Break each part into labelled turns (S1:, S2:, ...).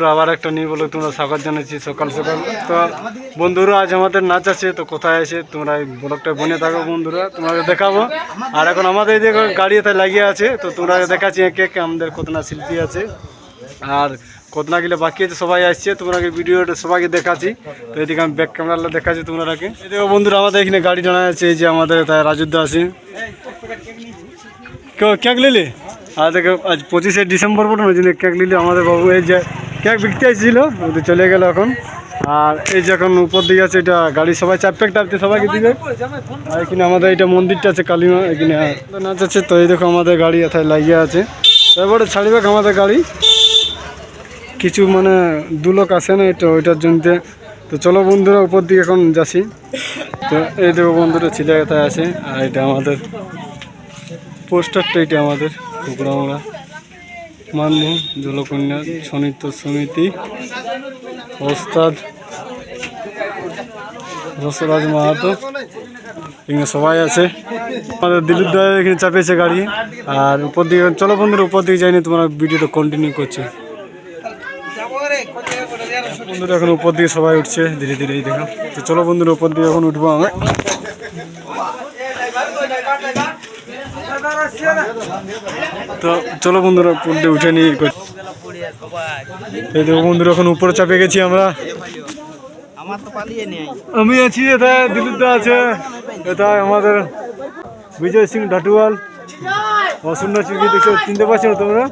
S1: বন্ধুরা, আবার একটা নিয়ে বলে তোমরা স্বাগত জানাচ্ছি সকাল সকাল। তো বন্ধুরা, আজ আমাদের নাচ আছে, তো কোথায় আছে তোমরা এই ব্লগটা বনে থাকো বন্ধুরা, তোমাকে দেখাবো। আর এখন আমাদের এই যে গাড়ি এতে লাগিয়ে আছে, তো তোমরা দেখাচ্ছি একে একে আমাদের কতনা শিল্পী আছে আর কতনা গেলে বাকি আছে, সবাই আসছে, তোমাকে ভিডিওটা সবাইকে দেখাচ্ছি। তো এদিকে আমি ব্যাক ক্যামেরা দেখাচ্ছি তোমরাকে। এই দেখো বন্ধুরা, আমাদের এখানে গাড়ি টানা আছে, এই যে আমাদের তাই রাজুদা আছে। কেক লিলে আর দেখো আজ 25শে ডিসেম্বর পর্যন্ত ওই জন্য কেক লিলে আমাদের বাবু এই যে কেক বিকতে আসছিল, ওদের চলে গেল এখন। আর এই যে এখন উপর দিকে আছে, এটা গাড়ি সবাই চাপপেক টাপতে সবাইকে দিবে। আর এখানে আমাদের এটা মন্দিরটা আছে কালীমা, এখানে নাচ আছে। তো এই দেখো আমাদের গাড়ি এথায় লাগিয়ে আছে, এবারে ছাড়বে আমাদের গাড়ি। কিছু মানে দু লোক আসে না এটা ওইটার জন্য। তো চলো বন্ধুরা উপর দিকে এখন যাচ্ছি। তো এই দেখো বন্ধুরা ছেলে এথায় আছে। আর এটা আমাদের পোস্টারটা, এটা আমাদের কুকুরামরা মানভূম জলকন্যা সনিত্য সমিতি ওস্তাদ রসরাজ মাহাতো, এখানে সবাই আছে। আমাদের দিলীপ দা এখানে চাপিয়েছে গাড়ি। আর উপর দিকে চলো বন্ধুরা উপর দিকে যাইনি, তোমরা ভিডিওটা কন্টিনিউ করছে বন্ধুরা। এখন উপর দিকে সবাই উঠছে ধীরে ধীরে, দেখো। তো চলো বন্ধুরা উপর দিকে এখন উঠবো আমরা। তো চলো বন্ধুরা উপর দিয়ে উঠে নিয়ে এই দেখো বন্ধুরা এখন উপরে চাপে গেছি আমরা। আমি আছি, এটা দিলীপ দা আছে, এটা আমাদের বিজয় সিং ঢাটুয়াল, অসুন্দর চুকি দেখছো, চিনতে পারছো না তোমরা?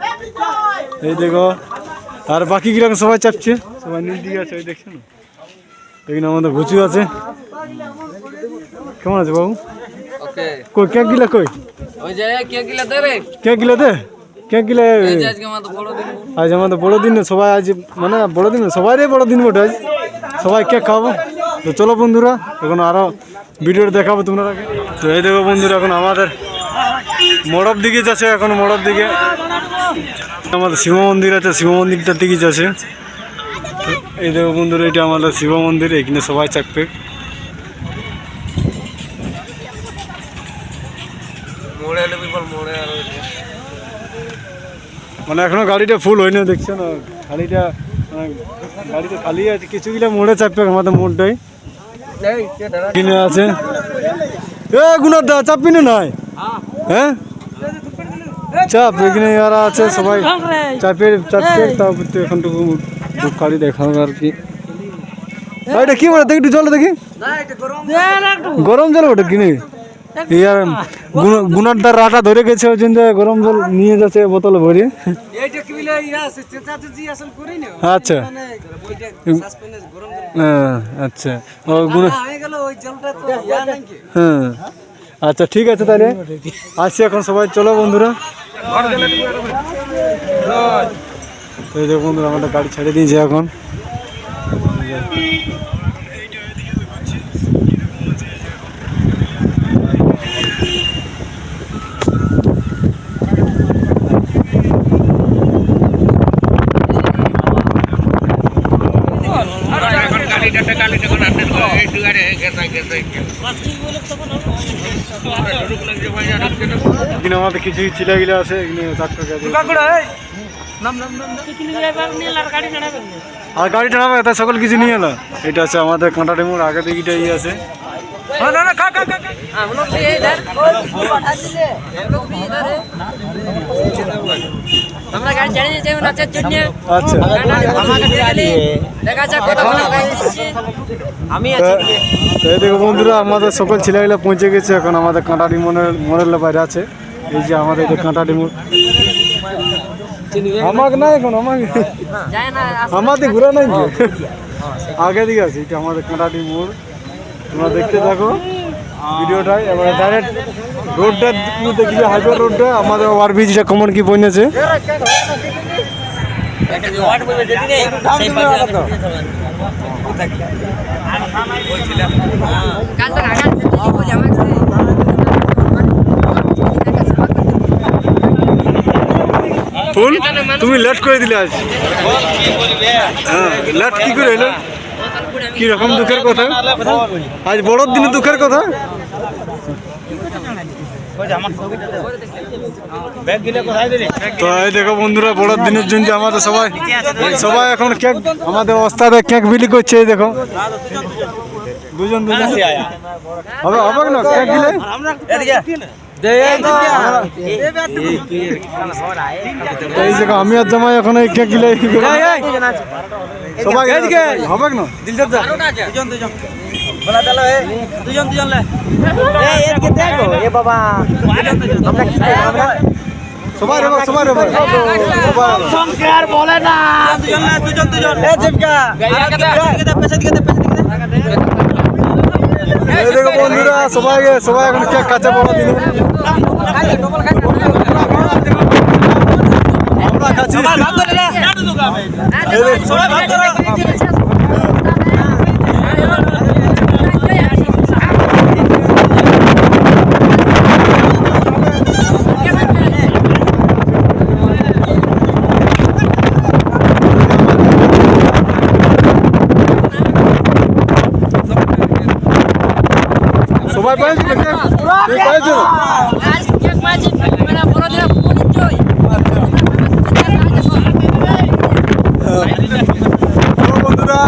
S1: এই দেখো। আর বাকি গিলাম সবাই চাপছে, সবাই নীল দিকে আছে, ওই দেখছো না? এখানে আমাদের ঘুচু আছে। কেমন আছে বাবু? কই কেক গিলা কই? কেক গিলা দে, কেক গিলা আজ আমাদের বড়দিন। সবাই আজ মানে বড়দিন, সবাই বড়দিন বটে আজ, সবাই কেক খাবো। তো চলো বন্ধুরা এখন আরো ভিডিওটা দেখাবো তোমরা। তো এই দেখো বন্ধুরা এখন আমাদের মড়ব দিকে যাচ্ছে, এখন মড়ব দিকে আমাদের শিব মন্দির আছে, শিব মন্দিরটার দিকে যাচ্ছে। তো এই দেখো বন্ধুরা এটা আমাদের শিব মন্দির, এখানে সবাই চাপবে। মানে এখনো গাড়িটা ফুল হয়নি, দেখছো না গাড়িটা, মানে গাড়িটা খালি আছে। কিছু গিলা মোড়ে চাপবে আমাদের মোড়টাই কিনে আছে। এ গুনার দা চাপবি না নয়, হ্যাঁ চাপ, এখানে যারা আছে সবাই চাপে চাপবে। তারপর তো এখানটুকু গাড়ি দেখাবে আর কি। এটা কি বলে দেখি, একটু জল দেখি, গরম জল ওটা কিনে। ইয়ার গুনারদার রাটা ধরে গেছে, ওই জন্য গরম জল নিয়ে যাচ্ছে বোতলে ভরে। আচ্ছা আচ্ছা, হ্যাঁ আচ্ছা ঠিক আছে, তাহলে আসছি এখন সবাই। চলো বন্ধুরা, এই দেখো বন্ধুরা আমাদের গাড়ি ছেড়ে দিয়েছে এখন। এখানে আমাদের কিছু ছিলাগুলো আছে, এখানে আর গাড়ি টানাবে তা সকল কিছু নিয়ে এলো। এটা আছে আমাদের কাঁটাটি মোড়, আগে দিকে ইয়ে আছে। এই দেখো বন্ধুরা আমাদের সকল ছেলেগুলো পৌঁছে গেছে, এখন আমাদের কাঁটাটি মোড়ের বাইরে আছে। এই যে আমাদের কাঁটাটি মোড়, আমাকে না এখন আমাদের ঘুরা নাই, আগে দিকে আছে। এটা আমাদের কাঁটাটি মোড়, তোমরা দেখতে থাকো ভিডিওটাই। এবার ডাইরেক্ট রোডটা দেখি, হাইওয়ে রোডটা আমাদের ওভারব্রিজটা কেমন কি বনেছে। ফুল তুমি লেট করে দিলে আজ, হ্যাঁ লেট কি করে এলো, কি রকম দুঃখের কথা, আজ বড় দিনে দুঃখের কথা। তো এই দেখো বন্ধুরা, বড় দিনের জন্য আমাদের সবাই সবাই এখন কেক, আমাদের ওস্তাদে কেক বিলি করছে। এই দেখো দুজন দুজন হবে হবে না কেক দিলে। এই দেখো আমি আর জামাই এখন এই কেক দিলে সবাই হবে না। সবাই সবাই
S2: বলে না
S1: দেখো বন্ধুরা, সবাই সবাই এখন কেক কাছে বড় দিন আমরা খাচ্ছি। সবাই পাইছে পাইছে বন্ধুরা,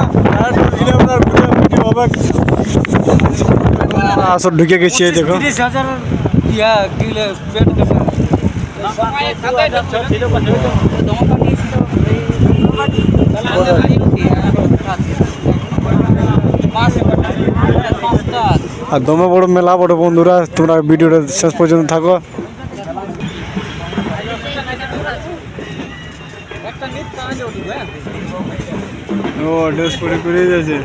S1: আসর ঢুকে গেছি। দেখো আর দমে বড় মেলা বড় বন্ধুরা, তোমরা ভিডিওটা শেষ পর্যন্ত থাকো। ও ড্রেস পরে করে যাচ্ছে।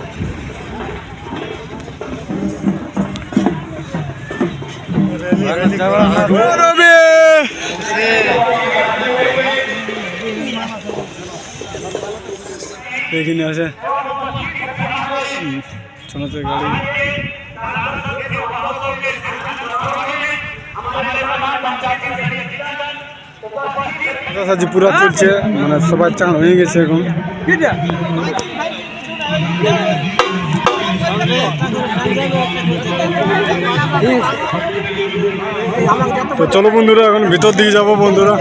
S1: এখানে আছে চলছে গাড়ি। পুরা চলছে, মানে সবাই চান হয়ে গেছে এখন। তো চলো বন্ধুরা, এখন ভিতর দিকে যাবো বন্ধুরা।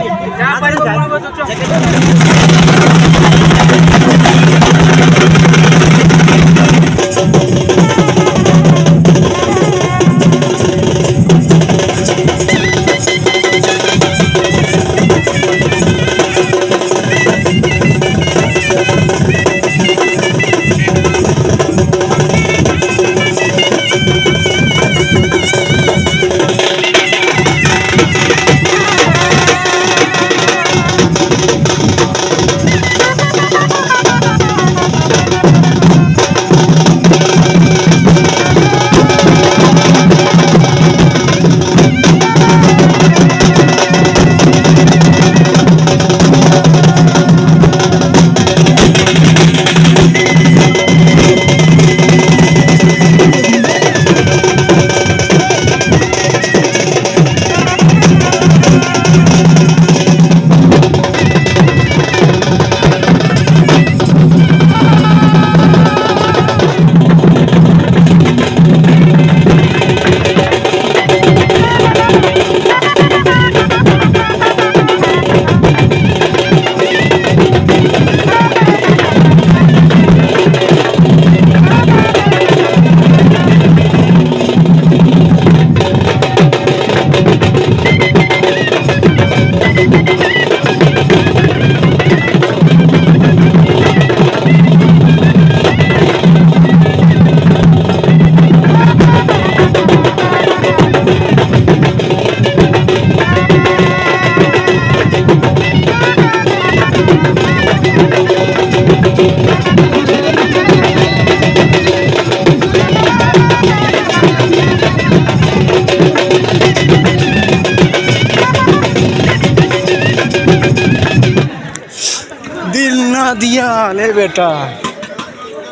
S1: दिया ले बेटा,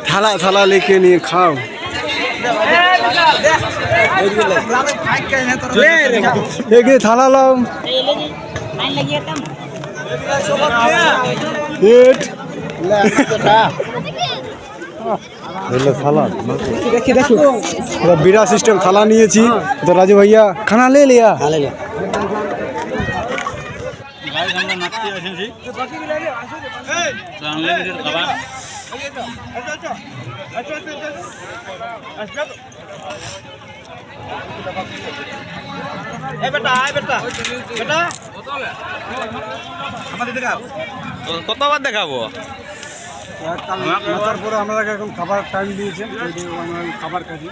S1: थाला थाला लेके नहीं खाओ। एक थाला लाओ। এগুলো থালা এটা বিড়া সিস্টেম থালা নিয়েছি তো রাজু ভাইয়া খানা লে লিয়া
S2: কতবার দেখাবো?
S1: তারপরে আমরা এখন খাবার টাইম দিয়েছেন খাবার কাজে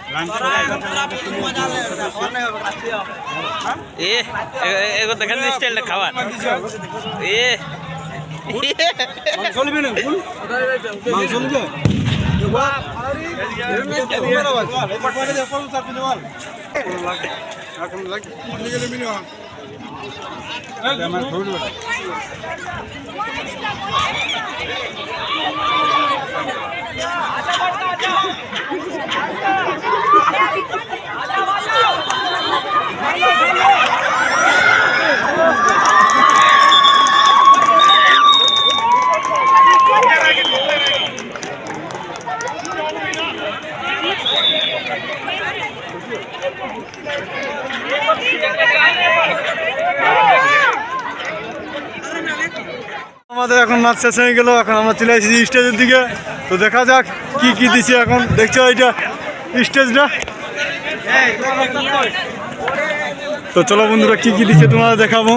S2: দেখেন স্টাইলটা খাবার
S1: আমাদের এখন নাচ শেষ হয়ে গেল এখন আমরা চলে এসেছি স্টেজের দিকে তো দেখা যাক কি কি দিচ্ছে এখন দেখছো এইটা স্টেজটা তো চলো বন্ধুরা কি কি দিচ্ছে তোমাদের দেখাবো